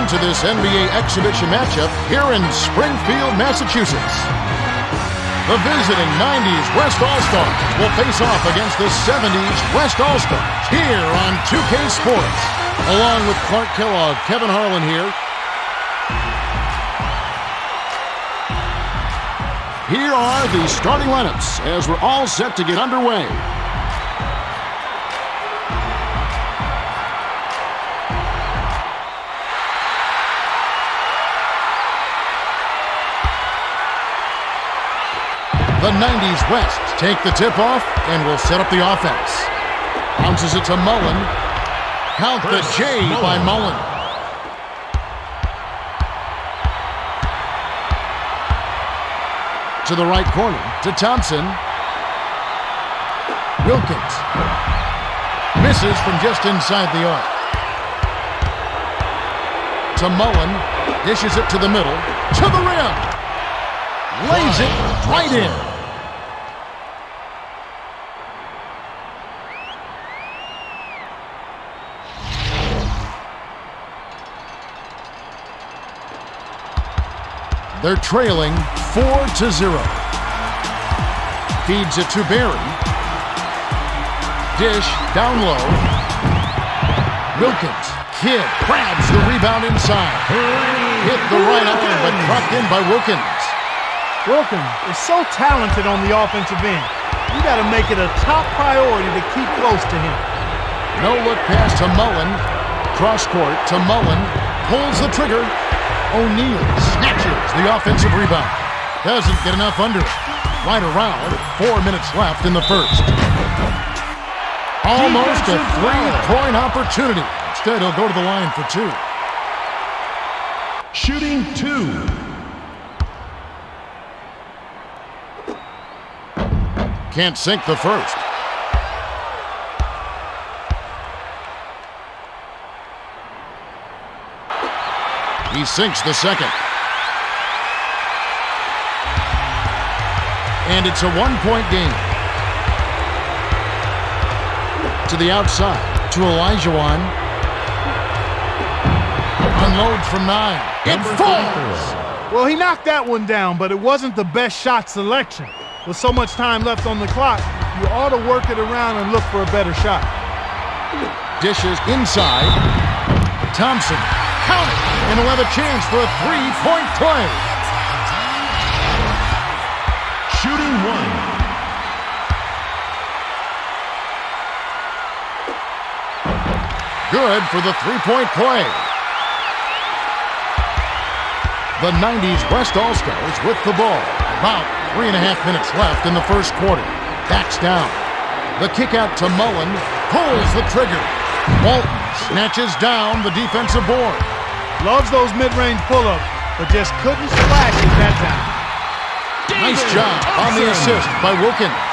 into this NBA exhibition matchup here in Springfield, Massachusetts. The visiting 90's West All-Stars will face off against the 70's West All-Stars here on 2K Sports. Along with Clark Kellogg, Kevin Harlan here. Here are the starting lineups as we're all set to get underway. The 90's West take the tip-off and will set up the offense. Bounces it to Mullen. Count the J by Mullen. To the right corner, to Thompson. Wilkins. Misses from just inside the arc. To Mullen. Dishes it to the middle. To the rim. Lays it right in. They're trailing 4-0. Feeds it to Barry. Dish down low. Wilkins. Kidd grabs the rebound inside. Hit the right arm, but dropped in by Wilkins. Wilkins is so talented on the offensive end. You got to make it a top priority to keep close to him. No look pass to Mullen. Cross court to Mullen. Pulls the trigger. O'Neal snatches the offensive rebound. Doesn't get enough under it. Right around 4 minutes left in the first. Almost a three-point opportunity. Instead, he'll go to the line for two. Shooting two. Can't sink the first. He sinks the second. And it's a one-point game. To the outside, to Olajuwon. Unloads from 9. It falls! Well, he knocked that one down, but it wasn't the best shot selection. With so much time left on the clock, you ought to work it around and look for a better shot. Dishes inside. Thompson. Count it! And he'll have a chance for a three-point play. Shooting one. Good for the three-point play. The 90's West All-Stars with the ball. About 3.5 minutes left in the first quarter. Backs down. The kick out to Mullen. Pulls the trigger. Walton snatches down the defensive board. Loves those mid-range pull-ups, but just couldn't splash it that time. Nice job on the assist by Wilkins.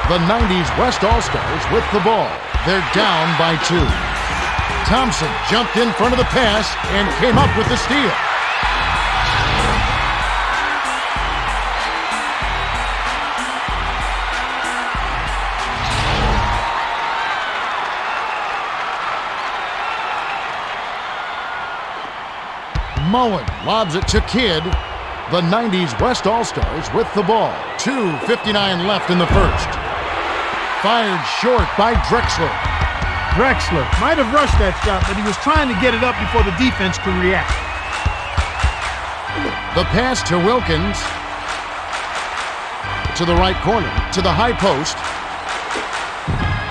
The 90's West All-Stars with the ball. They're down by 2. Thompson jumped in front of the pass and came up with the steal. Mullen lobs it to Kidd. The 90's West All-Stars with the ball. 2:59 left in the first. Fired short by Drexler. Drexler might have rushed that shot, but he was trying to get it up before the defense could react. The pass to Wilkins. To the right corner. To the high post.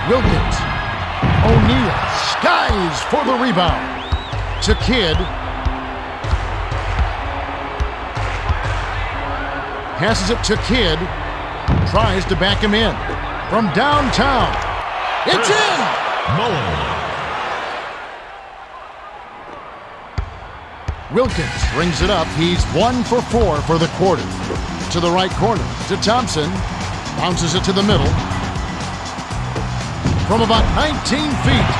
Wilkins. O'Neal skies for the rebound. To Kidd. Passes it to Kidd. Tries to back him in. From downtown. It's in! Mullen. Wilkins brings it up. He's 1 for 4 for the quarter. To the right corner. To Thompson. Bounces it to the middle. From about 19 feet.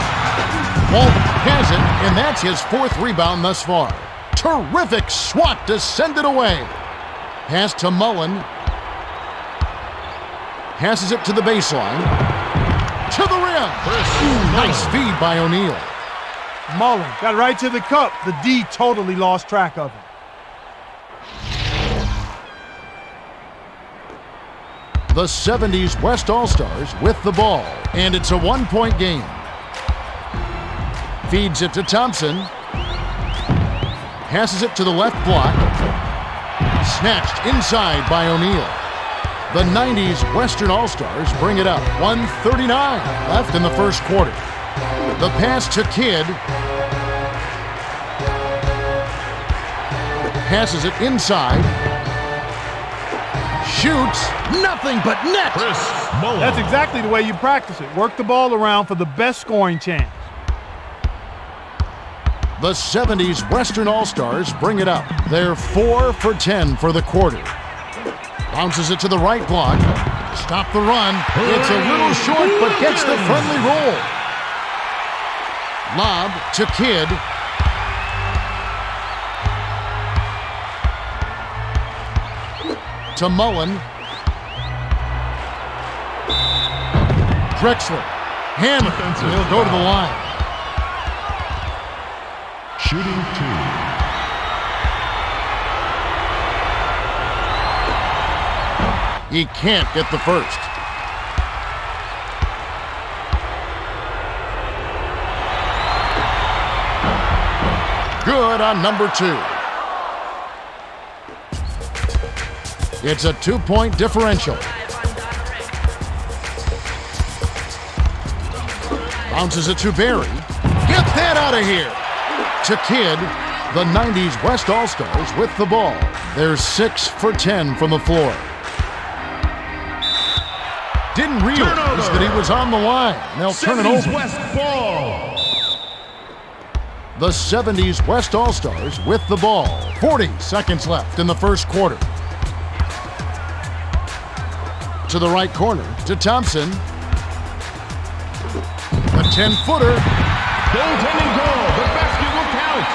Walton has it, and that's his 4th rebound thus far. Terrific swat to send it away. Pass to Mullen. Passes it to the baseline. To the rim. Nice feed by O'Neal. Mullen got right to the cup. The D totally lost track of him. The 70's West All-Stars with the ball, and it's a one-point game. Feeds it to Thompson. Passes it to the left block. Snatched inside by O'Neal. The 90's Western All-Stars bring it up. 1:39 left in the first quarter. The pass to Kidd. Passes it inside. Shoots. Nothing but net. Chris Mullen. That's exactly the way you practice it. Work the ball around for the best scoring chance. The 70's Western All-Stars bring it up. They're 4 for 10 for the quarter. Bounces it to the right block. Stop the run. It's a little short, but gets the friendly roll. Lob to Kidd. To Mullen. Drexler. Hammer. He'll go to the line. Shooting 2. He can't get the first. Good on number 2. It's a 2-point differential. Bounces it to Barry. Get that out of here. To Kidd. The 90's West All-Stars with the ball. They're 6 for 10 from the floor. Didn't realize that he was on the line. They'll turn it over. West ball. The 70's West All-Stars with the ball. 40 seconds left in the first quarter. To the right corner, to Thompson. A 10-footer. Goaltending goal. The basket will count.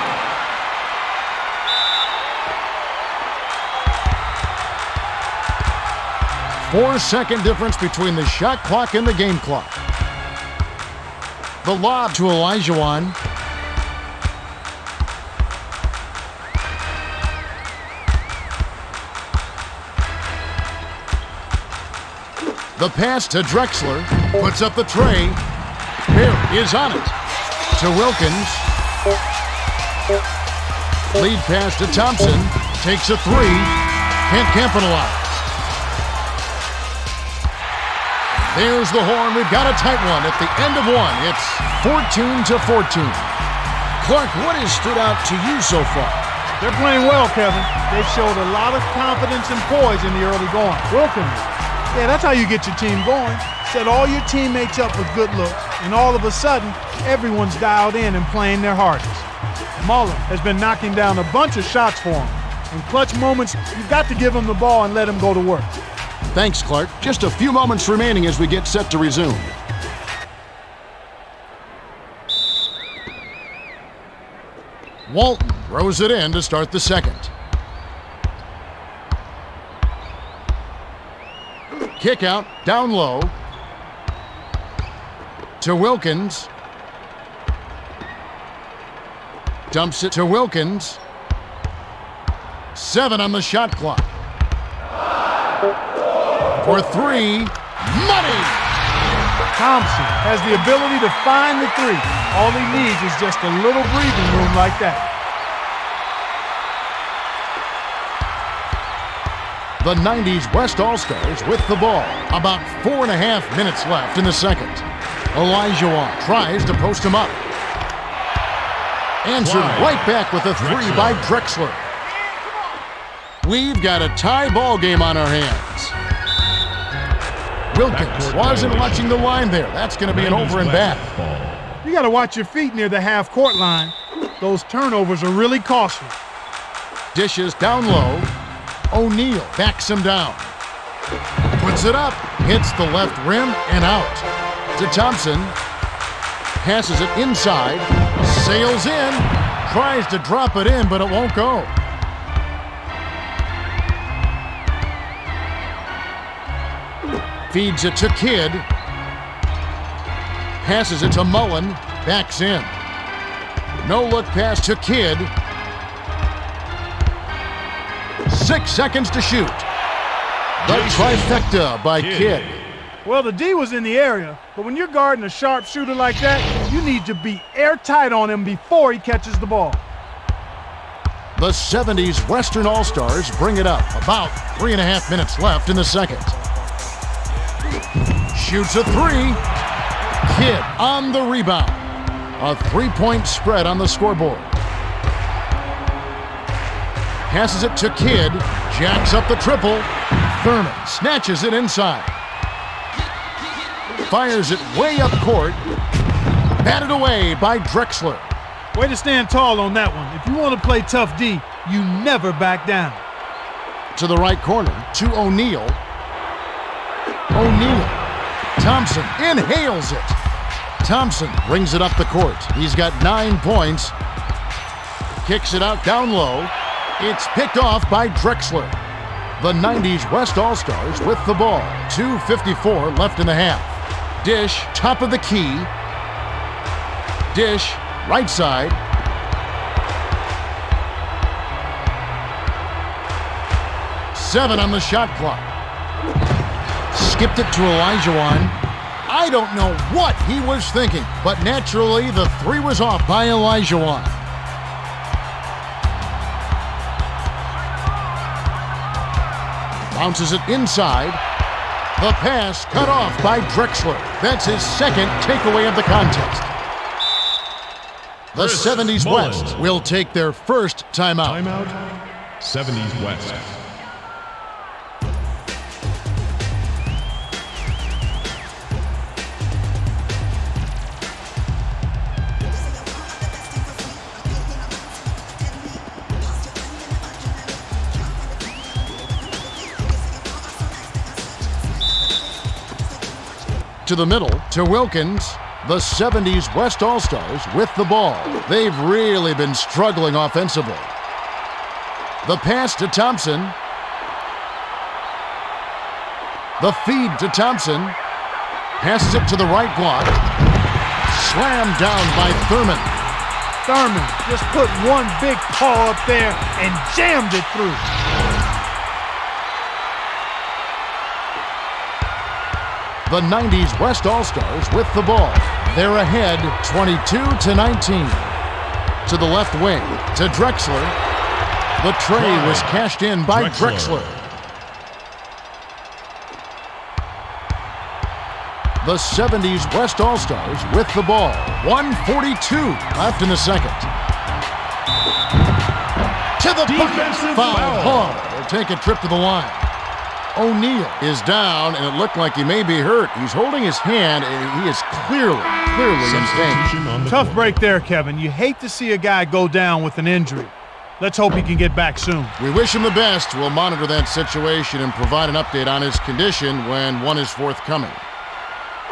Four-second difference between the shot clock and the game clock. The lob to Olajuwon. The pass to Drexler. Puts up the tray. Barry is on it. To Wilkins. Lead pass to Thompson. Takes a three. Can't capitalize. There's the horn. We've got a tight one at the end of one. It's 14-14. Clark, what has stood out to you so far? They're playing well, Kevin. They've showed a lot of confidence and poise in the early going. Wilkins. Yeah, that's how you get your team going. Set all your teammates up with good looks, and all of a sudden, everyone's dialed in and playing their hardest. Mullen has been knocking down a bunch of shots for him. In clutch moments, you've got to give him the ball and let him go to work. Thanks, Clark. Just a few moments remaining as we get set to resume. Walton throws it in to start the second. Kick out, down low. To Wilkins. Dumps it to Wilkins. 7 on the shot clock. For 3, money! Thompson has the ability to find the three. All he needs is just a little breathing room like that. The 90's West All-Stars with the ball. About 4.5 minutes left in the second. Olajuwon tries to post him up. Answered right back with a three by Drexler. We've got a tie ball game on our hands. Wilkins wasn't watching the line there. That's going to be an over and back. You got to watch your feet near the half-court line. Those turnovers are really costly. Dishes down low. O'Neal backs him down. Puts it up. Hits the left rim and out. To Thompson. Passes it inside. Sails in. Tries to drop it in, but it won't go. Feeds it to Kidd. Passes it to Mullen. Backs in. No-look pass to Kidd. 6 seconds to shoot. The trifecta by Kidd. Well, the D was in the area, but when you're guarding a sharp shooter like that, you need to be airtight on him before he catches the ball. The 70's Western All-Stars bring it up. About 3.5 minutes left in the second. Shoots a three. Kidd on the rebound. A 3-point spread on the scoreboard. Passes it to Kidd. Jacks up the triple. Thurman snatches it inside. Fires it way up court. Batted away by Drexler. Way to stand tall on that one. If you want to play tough D, you never back down. To the right corner, to O'Neal. O'Neal. Thompson inhales it. Thompson brings it up the court. He's got 9 points. Kicks it out down low. It's picked off by Drexler. The 90's West All-Stars with the ball. 2:54 left in the half. Dish, top of the key. Dish, right side. Seven on the shot clock. Skipped it to Olajuwon. I don't know what he was thinking, but naturally the three was off by Olajuwon. Bounces it inside. The pass cut off by Drexler. That's his second takeaway of the contest. The 70's West will take their first timeout. Timeout. 70's West. To the middle, to Wilkins. The 70's West All-Stars with the ball. They've really been struggling offensively. The pass to Thompson. The feed to Thompson. Passes it to the right block. Slammed down by Thurman. Thurman just put one big paw up there and jammed it through. The 90's West All-Stars with the ball. They're ahead 22-19. To the left wing, to Drexler. The tray was cashed in by Drexler. The 70's West All-Stars with the ball. 1:42 left in the second. To the bucket. Foul ball. They'll take a trip to the line. O'Neal is down, and it looked like he may be hurt. He's holding his hand, and he is clearly in pain. Tough break there, Kevin. You hate to see a guy go down with an injury. Let's hope he can get back soon. We wish him the best. We'll monitor that situation and provide an update on his condition when one is forthcoming.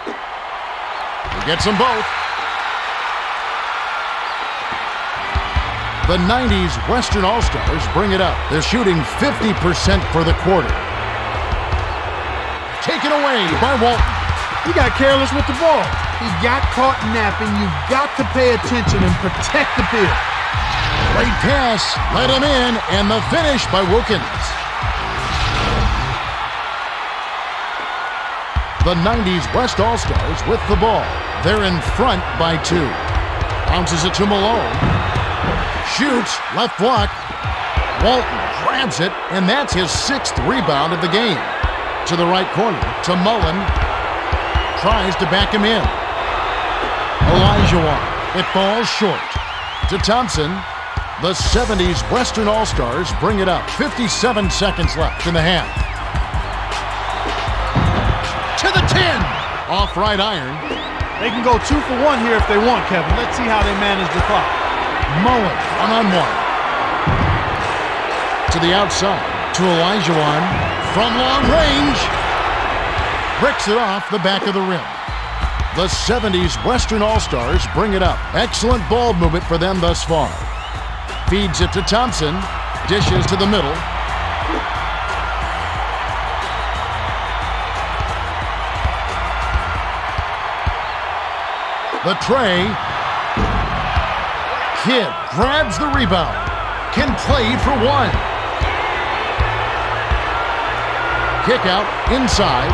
He gets them both. The 90's Western All-Stars bring it up. They're shooting 50% for the quarter. Taken away by Walton. He got careless with the ball. He got caught napping. You've got to pay attention and protect the field. Great pass, let him in, and the finish by Wilkins. The 90's West All-Stars with the ball. They're in front by 2. Bounces it to Malone. Shoots, left block. Walton grabs it, and that's his 6th rebound of the game. To the right corner, to Mullen. Tries to back him in. Olajuwon. It falls short. To Thompson. The 70's Western All-Stars bring it up. 57 seconds left in the half. To the 10. Off right iron. They can go 2 for 1 here if they want, Kevin. Let's see how they manage the clock. Mullen, one-on-one. To the outside, to Olajuwon. From long range. Bricks it off the back of the rim. The 70's Western All-Stars bring it up. Excellent ball movement for them thus far. Feeds it to Thompson. Dishes to the middle. The tray. Kidd grabs the rebound. Can play for one. Kick out inside.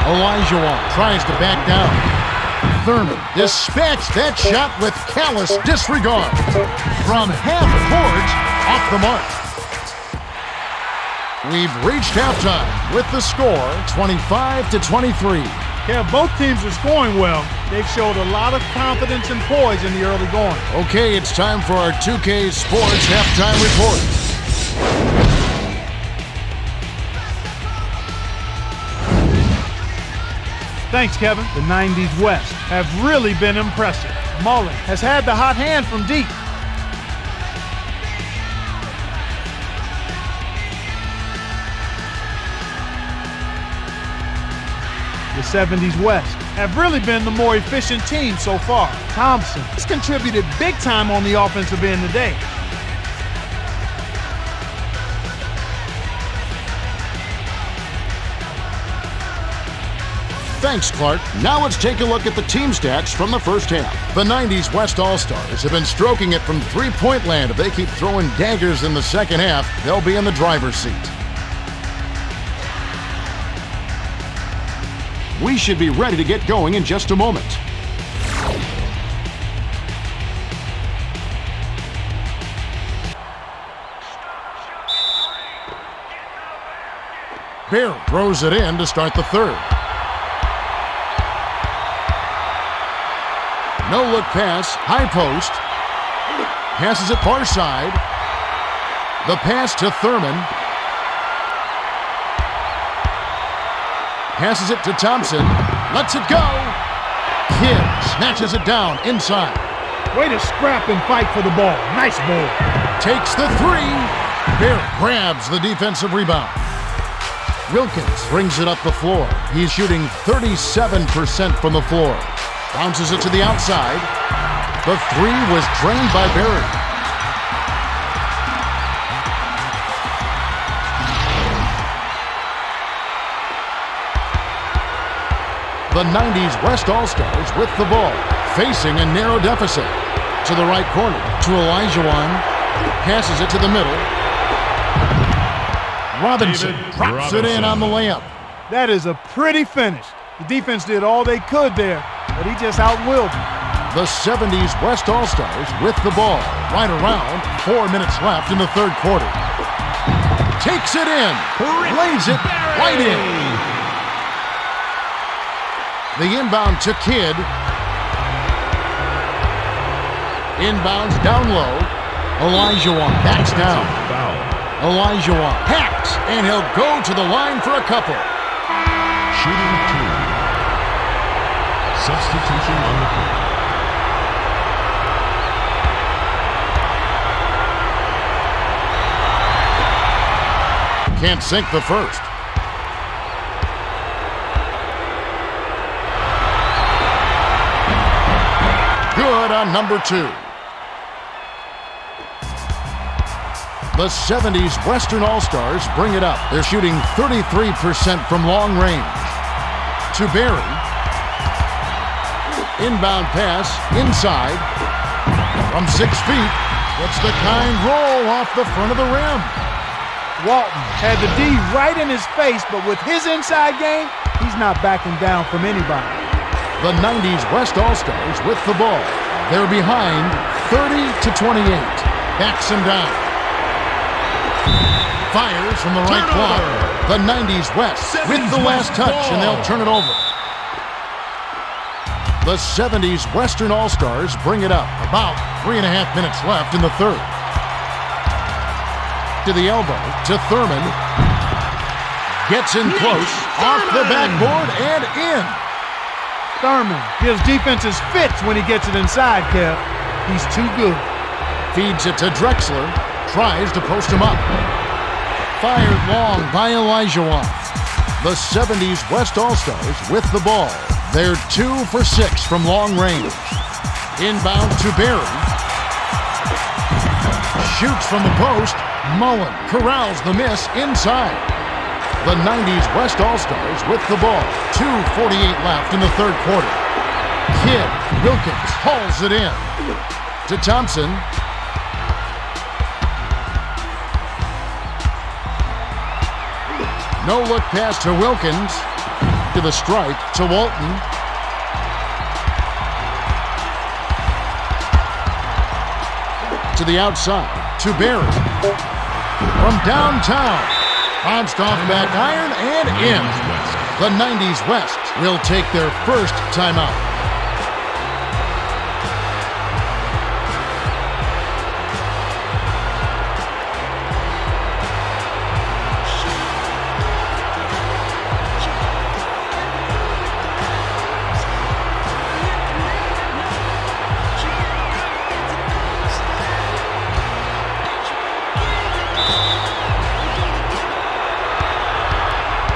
Olajuwon tries to back down. Thurman dispatched that shot with callous disregard. From half court, off the mark. We've reached halftime with the score 25-23. Yeah, both teams are scoring well. They've showed a lot of confidence and poise in the early going. Okay, it's time for our 2K Sports halftime report. Thanks, Kevin. The 90s West have really been impressive. Mullen has had the hot hand from deep. The 70's West have really been the more efficient team so far. Thompson has contributed big time on the offensive end today. Thanks, Clark. Now let's take a look at the team stats from the first half. The 90s West All-Stars have been stroking it from three-point land. If they keep throwing daggers in the second half, they'll be in the driver's seat. We should be ready to get going in just a moment. Bear throws it in to start the third. No-look pass, high post. Passes it far side. The pass to Thurman. Passes it to Thompson. Lets it go. Kidd snatches it down inside. Way to scrap and fight for the ball. Nice ball. Takes the three. Bear grabs the defensive rebound. Wilkins brings it up the floor. He's shooting 37% from the floor. Bounces it to the outside. The three was drained by Barry. The 90s West All-Stars with the ball, facing a narrow deficit. To the right corner, to Olajuwon. Passes it to the middle. Robinson drops it in on the layup. That is a pretty finish. The defense did all they could there, but he just outwilled them. The 70s West All-Stars with the ball, right around 4 minutes left in the third quarter. Takes it in, lays it right in. The inbound to Kidd. Inbounds down low. Olajuwon backs down. Olajuwon hacks, and he'll go to the line for a couple. Shooting two. Substitution on the court. Can't sink the first. Good on number two. The 70s Western All-Stars bring it up. They're shooting 33% from long range. To Barry. Inbound pass inside. From 6 feet. Gets the kind roll off the front of the rim. Walton had the D right in his face, but with his inside game, he's not backing down from anybody. The 90s West All-Stars with the ball. They're behind 30-28. Backs him down. Fires from the right block. The 90s West with the last touch, and they'll turn it over. The 70s Western All-Stars bring it up. About 3.5 minutes left in the third. To the elbow, to Thurman. Gets in close, off the backboard, and in. Thurman gives defenses fits when he gets it inside, Kev. He's too good. Feeds it to Drexler. Tries to post him up. Fired long by Olajuwon. The 70s West All-Stars with the ball. They're 2 for 6 from long range. Inbound to Barry. Shoots from the post. Mullen corrals the miss inside. The 90s West All-Stars with the ball. 2:48 left in the third quarter. Kidd, Wilkins hauls it in. To Thompson. No-look pass to Wilkins. To the stripe to Walton. To the outside to Barry. From downtown. Bounced off back iron and in. The 90's West will take their first timeout.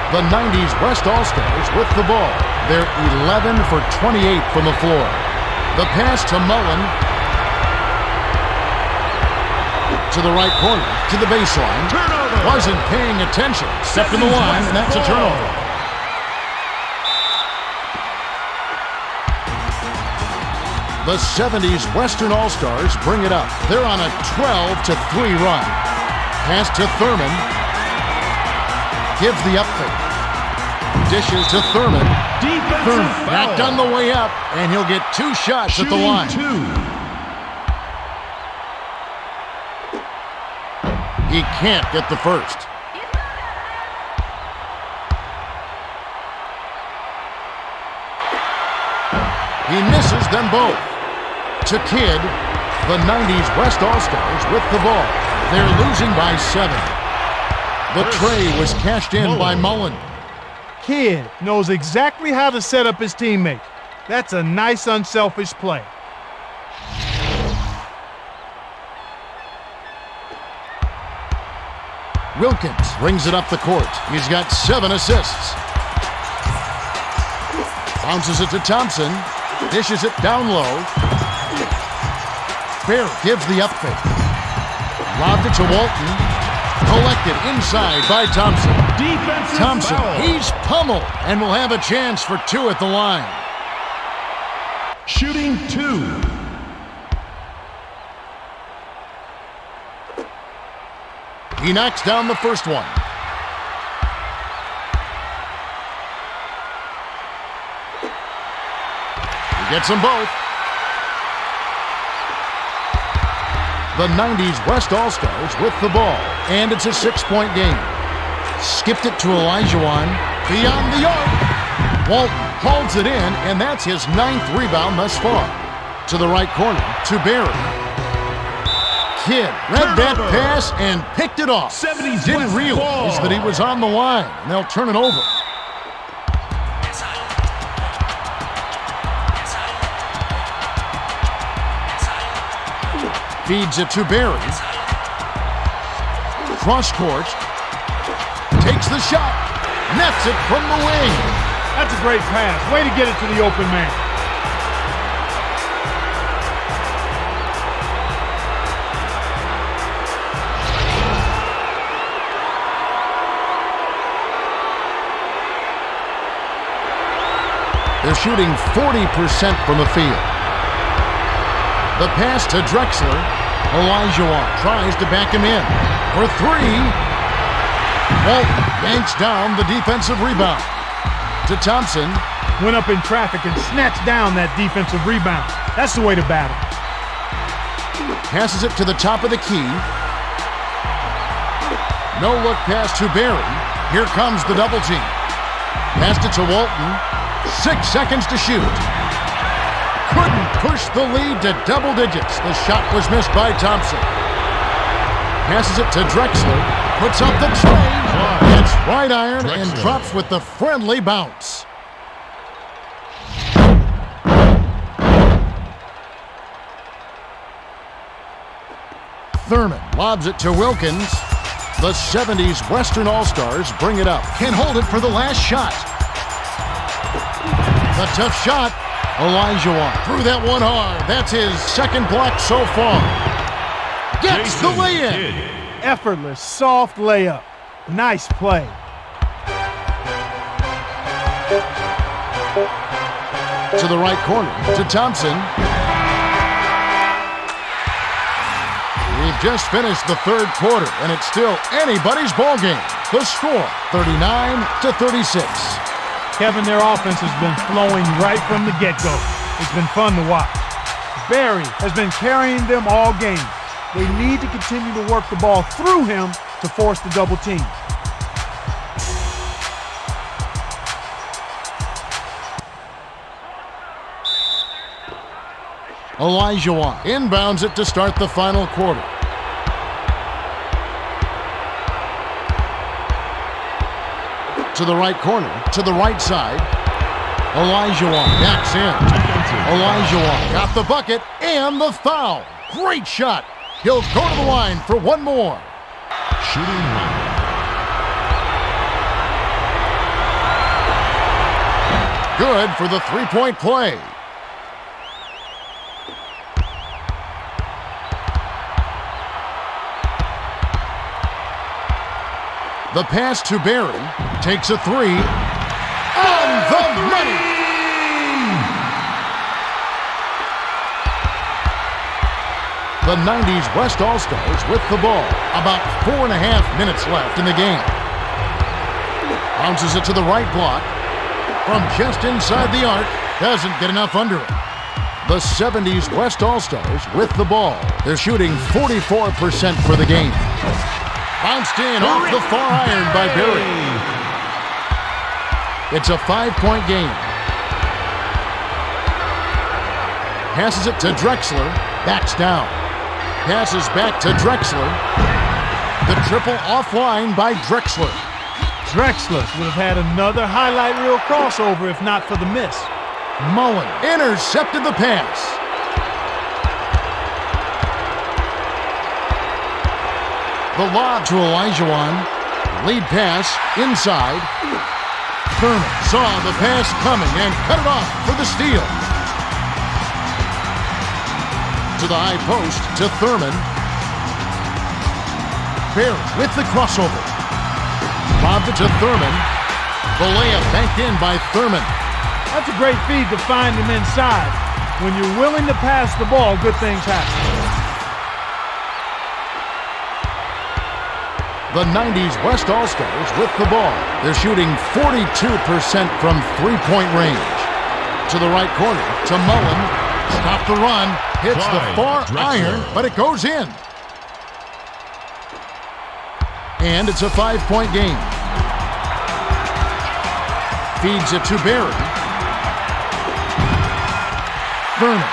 The 90's West All-Stars with the ball. They're 11 for 28 from the floor. The pass to Mullen. To the right corner, to the baseline. Turnover. Wasn't paying attention. Stepped in the line, and that's a turnover. The 70's Western All-Stars bring it up. They're on a 12-3 run. Pass to Thurman. Gives the up fake. Dishes to Thurman. Thurman backed on the way up, and he'll get 2 shots at the line. He can't get the first. He misses them both. To Kidd, the 90's West All-Stars with the ball. They're losing by 7. The tray was cashed in by Mullen. Kidd knows exactly how to set up his teammates. That's a nice, unselfish play. Wilkins brings it up the court. He's got 7 assists. Bounces it to Thompson. Dishes it down low. Barry gives the up fake. Lobbed it to Walton. Collected inside by Thompson. Thompson, he's pummeled and will have a chance for 2 at the line. Shooting 2. He knocks down the first one. He gets them both. The 90's West All-Stars with the ball, and it's a 6-point game. Skipped it to Olajuwon, beyond the arc. Walton holds it in, and that's his 9th rebound thus far. To the right corner, to Barry. Kidd read that pass and picked it off. 70's Didn't realize that he was on the line, and they'll turn it over. Feeds it to Barry. Cross court. Takes the shot. Nets it from the wing. That's a great pass. Way to get it to the open man. They're shooting 40% from the field. The pass to Drexler. Olajuwon tries to back him in. For 3. Walton yanks down the defensive rebound. To Thompson. Went up in traffic and snatched down that defensive rebound. That's the way to battle. Passes it to the top of the key. No-look pass to Barry. Here comes the double team. Passed it to Walton. 6 seconds to shoot. Couldn't push the lead to double digits. The shot was missed by Thompson. Passes it to Drexler. Puts up the tray. It's right iron and drops with the friendly bounce. Thurman lobs it to Wilkins. The 70's Western All-Stars bring it up. Can hold it for the last shot. The tough shot. Olajuwon threw that one hard. That's his 2nd block so far. Gets the lay-in. Effortless, soft layup. Nice play. To the right corner, to Thompson. We've just finished the third quarter, and it's still anybody's ball game. The score, 39-36. Kevin, their offense has been flowing right from the get-go. It's been fun to watch. Barry has been carrying them all game. They need to continue to work the ball through him to force the double team. Olajuwon inbounds it to start the final quarter. To the right corner, to the right side. Olajuwon backs in. Olajuwon got the bucket and the foul. Great shot. He'll go to the line for one more. Shooting one. Good for the three-point play. The pass to Barry, takes a three, on the money! The 90's West All-Stars with the ball, about 4.5 minutes left in the game. Bounces it to the right block, from just inside the arc, doesn't get enough under it. The 70's West All-Stars with the ball, they're shooting 44% for the game. Bounced in off the far iron by Barry. It's a 5-point game. Passes it to Drexler. Backs down. Passes back to Drexler. The triple offline by Drexler. Drexler would have had another highlight reel crossover if not for the miss. Mullen intercepted the pass. The lob to Olajuwon. Lead pass inside. Thurman saw the pass coming and cut it off for the steal. To the high post to Thurman. Barry with the crossover. Lobbed it to Thurman. The layup banked in by Thurman. That's a great feed to find him inside. When you're willing to pass the ball, good things happen. The 90's West All-Stars with the ball. They're shooting 42% from three-point range. To the right corner, to Mullen. Stop the run. Hits the far iron, but it goes in. And it's a 5-point game. Feeds it to Barry. Thurman.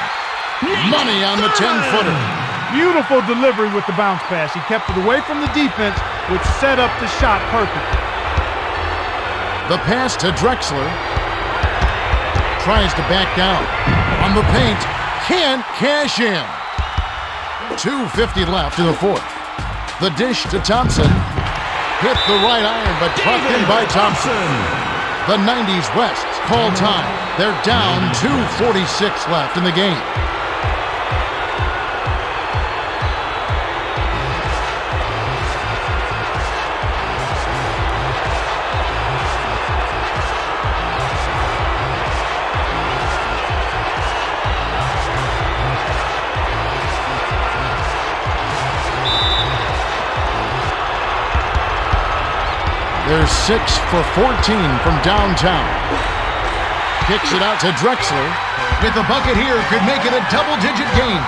Money on the 10-footer. Beautiful delivery with the bounce pass. He kept it away from the defense, which set up the shot perfectly. The pass to Drexler. Tries to back down. On the paint. Can't cash in. 2:50 left in the fourth. The dish to Thompson. Hit the right iron, but plucked in by Thompson. The 90's West call time. They're down 2:46 left in the game. They're 6 for 14 from downtown. Kicks it out to Drexler. With a bucket here, could make it a double-digit game.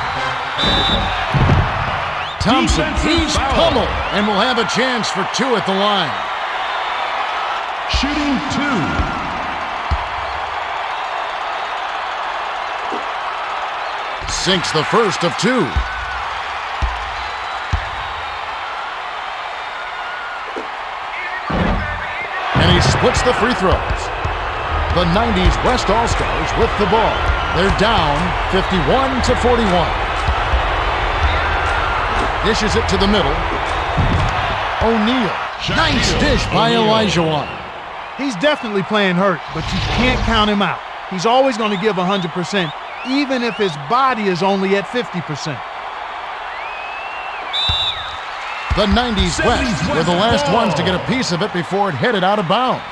Thompson, he's pummeled, and will have a chance for two at the line. Shooting two. Sinks the first of two. And he splits the free throws. The 90's West All-Stars with the ball. They're down 51-41. Dishes it to the middle. O'Neal. Nice dish by Olajuwon. He's definitely playing hurt, but you can't count him out. He's always going to give 100%, even if his body is only at 50%. The 90's West were the last ones to get a piece of it before it headed out of bounds.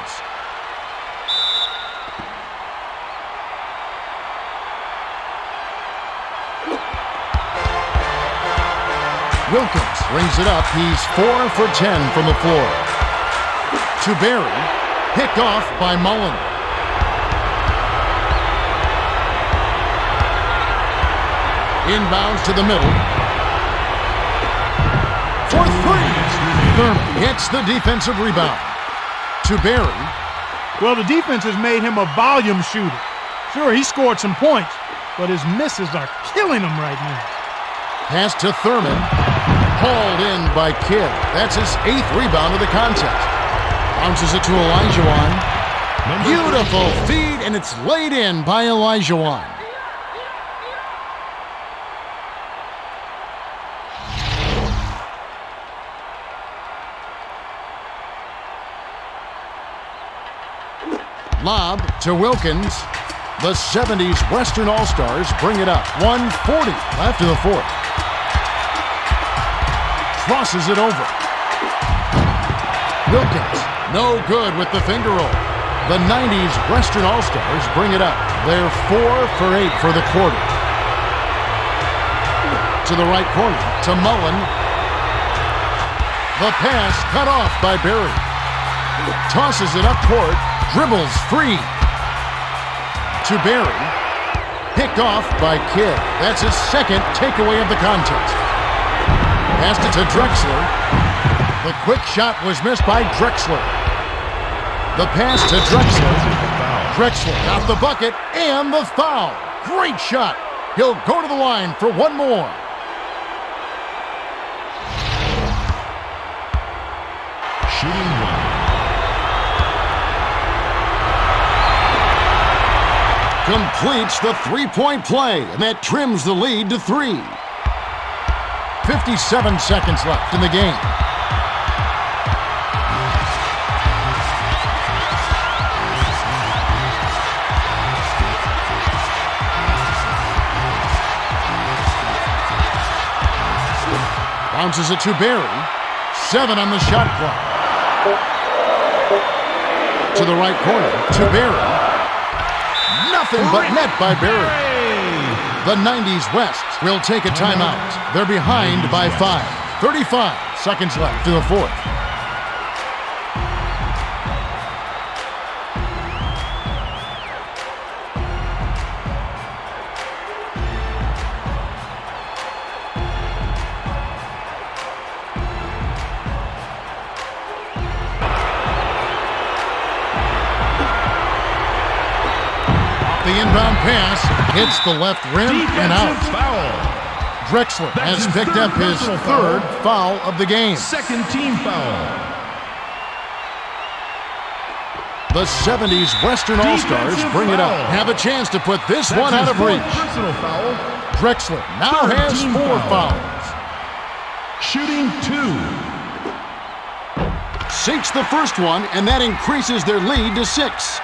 Wilkins brings it up. He's 4 for 10 from the floor. To Berry. Picked off by Mullen. Inbounds to the middle. For three. Thurman hits the defensive rebound. To Berry. Well, the defense has made him a volume shooter. Sure, he scored some points, but his misses are killing him right now. Pass to Thurman. Hauled in by Kidd. That's his 8th rebound of the contest. Bounces it to Olajuwon. Beautiful feed, and it's laid in by Olajuwon. Lob to Wilkins. The 70's Western All-Stars bring it up. 1:40 left in the fourth. Crosses it over. Wilkins, no good with the finger roll. The 90's Western All-Stars bring it up. They're 4 for 8 for the quarter. To the right corner, to Mullen. The pass cut off by Berry. Tosses it up court. Dribbles free. To Berry. Picked off by Kidd. That's his 2nd takeaway of the contest. Passed it to Drexler. The quick shot was missed by Drexler. The pass to Drexler. Drexler got the bucket and the foul. Great shot. He'll go to the line for one more. Shooting one. Completes the three-point play, and that trims the lead to 3. 57 seconds left in the game. Bounces it to Berry. 7 on the shot clock. To the right corner, to Berry. Nothing but net by Berry. The 90's West will take a timeout. They're behind by 5. 35 seconds left in the fourth. The inbound pass hits the left rim and out. Foul. Drexler has picked up his 3rd foul of the game. 2nd team foul. The 70's Western All-Stars bring it up. Have a chance to put this one out of reach. Personal foul. Drexler now has 4 fouls. Shooting 2. Sinks the first one, and that increases their lead to 6.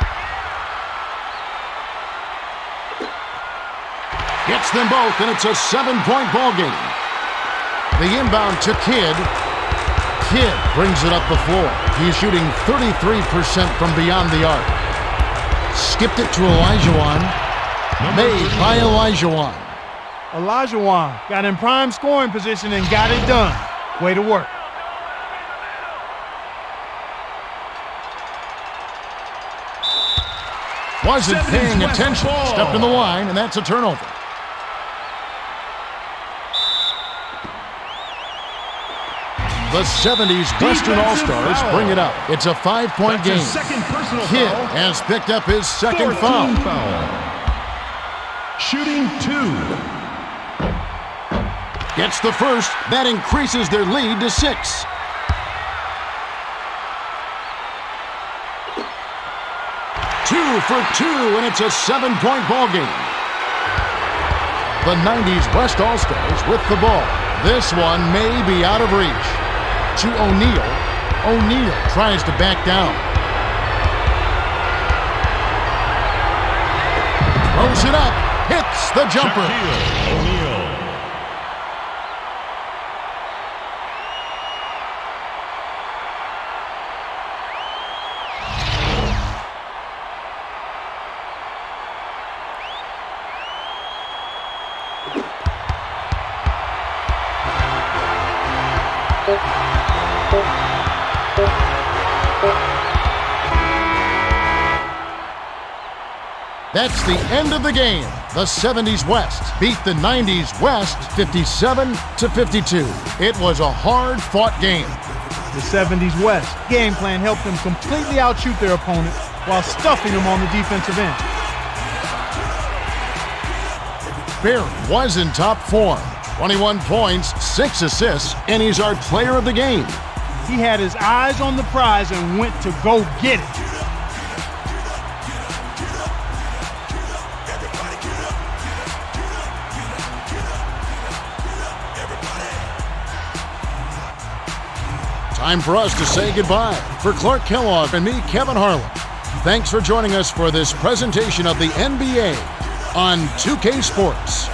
Gets them both, and it's a 7-point ball game. The inbound to Kidd. Kidd brings it up the floor. He's shooting 33% from beyond the arc. Skipped it to Olajuwon. Made by Olajuwon. Olajuwon got in prime scoring position and got it done. Way to work. Wasn't paying attention. Stepped in the line, and that's a turnover. The 70's Western All-Stars bring it up. It's a 5-point game. Kidd has picked up his 2nd foul. Shooting 2. Gets the first. That increases their lead to 6. Two for 2, and it's a 7-point ball game. The 90's West All-Stars with the ball. This one may be out of reach. To O'Neal. O'Neal tries to back down. Throws it up. Hits the jumper. O'Neal. That's the end of the game. The 70s West beat the 90s West 57-52. It was a hard-fought game. The 70s West game plan helped them completely outshoot their opponent while stuffing them on the defensive end. Barry was in top form. 21 points, 6 assists, and he's our player of the game. He had his eyes on the prize and went to go get it. Time for us to say goodbye. For Clark Kellogg and me, Kevin Harlan, thanks for joining us for this presentation of the NBA on 2K Sports.